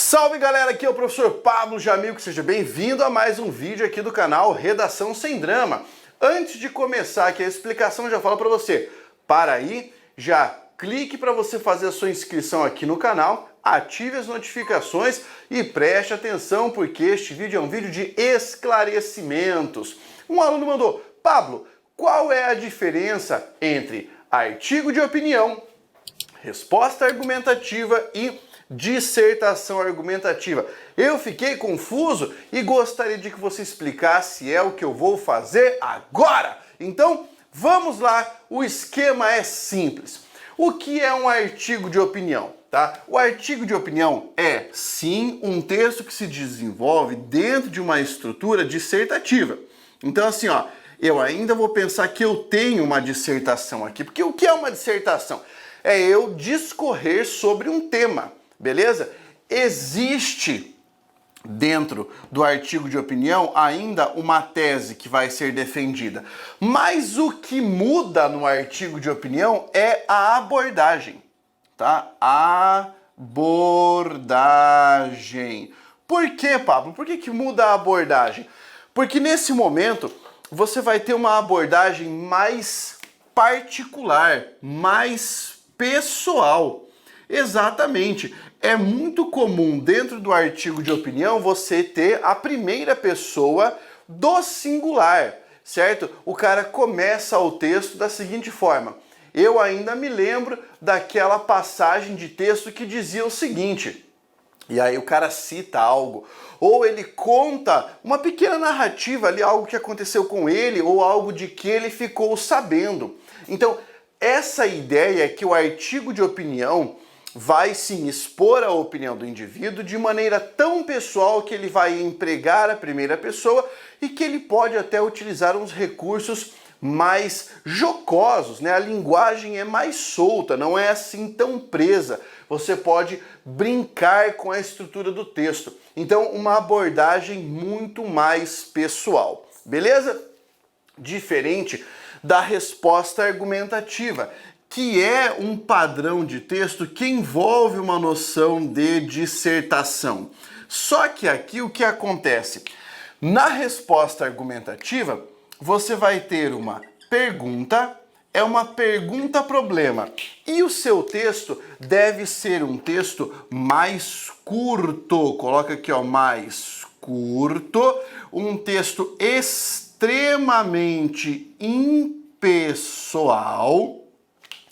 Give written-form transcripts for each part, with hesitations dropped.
Salve galera, aqui é o professor Pablo Jamil, seja bem-vindo a mais um vídeo aqui do canal Redação Sem Drama. Antes de começar aqui a explicação, já falo para você, para aí, já clique para você fazer a sua inscrição aqui no canal, ative as notificações e preste atenção porque este vídeo é um vídeo de esclarecimentos. Um aluno mandou: Pablo, qual é a diferença entre artigo de opinião, resposta argumentativa e dissertação argumentativa? Eu fiquei confuso e gostaria de que você explicasse, é o que eu vou fazer agora. Então, vamos lá, o esquema é simples. O que é um artigo de opinião? Tá? O artigo de opinião é, sim, um texto que se desenvolve dentro de uma estrutura dissertativa. Então, assim, ó, eu ainda vou pensar que eu tenho uma dissertação aqui, porque o que é uma dissertação? É eu discorrer sobre um tema, beleza? Existe dentro do artigo de opinião ainda uma tese que vai ser defendida, mas o que muda no artigo de opinião é a abordagem, tá? Abordagem. Por que, Pablo? Por que muda a abordagem? Porque nesse momento você vai ter uma abordagem mais particular, mais pessoal. Exatamente. É muito comum dentro do artigo de opinião você ter a primeira pessoa do singular, certo? O cara começa o texto da seguinte forma: eu ainda me lembro daquela passagem de texto que dizia o seguinte. E aí o cara cita algo, ou ele conta uma pequena narrativa ali, algo que aconteceu com ele, ou algo de que ele ficou sabendo. Então, essa ideia é que o artigo de opinião vai sim expor a opinião do indivíduo de maneira tão pessoal que ele vai empregar a primeira pessoa e que ele pode até utilizar uns recursos mais jocosos, né? A linguagem é mais solta, não é assim tão presa. Você pode brincar com a estrutura do texto. Então, uma abordagem muito mais pessoal, beleza? Diferente da resposta argumentativa, que é um padrão de texto que envolve uma noção de dissertação. Só que aqui o que acontece? Na resposta argumentativa, você vai ter uma pergunta, é uma pergunta-problema. E o seu texto deve ser um texto mais curto. Coloca aqui, ó, mais curto. Um texto extremamente impessoal.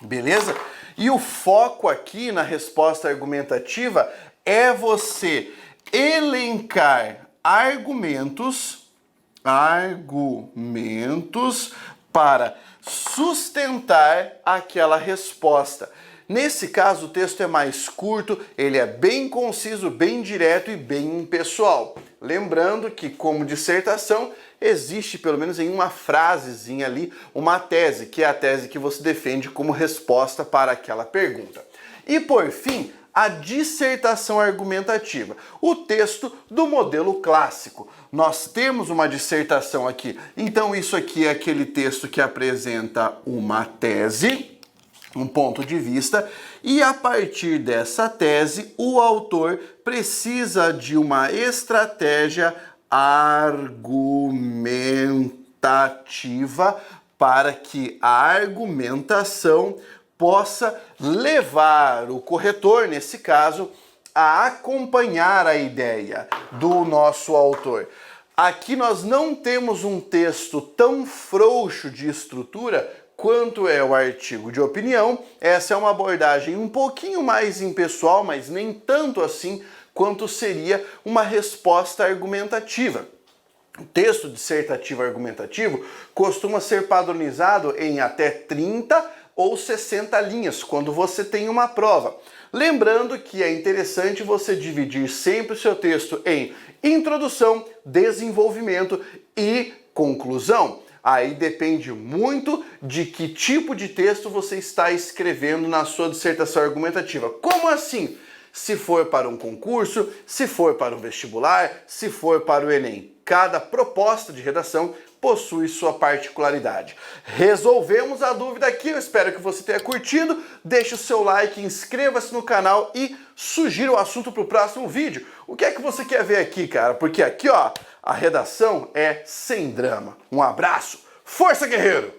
Beleza? E o foco aqui na resposta argumentativa é você elencar argumentos para sustentar aquela resposta. Nesse caso, o texto é mais curto, ele é bem conciso, bem direto e bem impessoal. Lembrando que, como dissertação, existe pelo menos em uma frasezinha ali uma tese, que é a tese que você defende como resposta para aquela pergunta. E por fim, a dissertação argumentativa, o texto do modelo clássico. Nós temos uma dissertação aqui, então isso aqui é aquele texto que apresenta uma tese, um ponto de vista, e a partir dessa tese, o autor precisa de uma estratégia argumentativa para que a argumentação possa levar o corretor, nesse caso, a acompanhar a ideia do nosso autor. Aqui nós não temos um texto tão frouxo de estrutura quanto é o artigo de opinião. Essa é uma abordagem um pouquinho mais impessoal, mas nem tanto assim quanto seria uma resposta argumentativa. O texto dissertativo argumentativo costuma ser padronizado em até 30 ou 60 linhas, quando você tem uma prova. Lembrando que é interessante você dividir sempre o seu texto em introdução, desenvolvimento e conclusão. Aí depende muito de que tipo de texto você está escrevendo na sua dissertação argumentativa. Como assim? se for para um concurso, se for para um vestibular, se for para o Enem. Cada proposta de redação possui sua particularidade. Resolvemos a dúvida aqui, eu espero que você tenha curtido. Deixe o seu like, inscreva-se no canal e sugira o assunto para o próximo vídeo. O que é que você quer ver aqui, cara? Porque aqui, ó, a redação é sem drama. Um abraço, força guerreiro!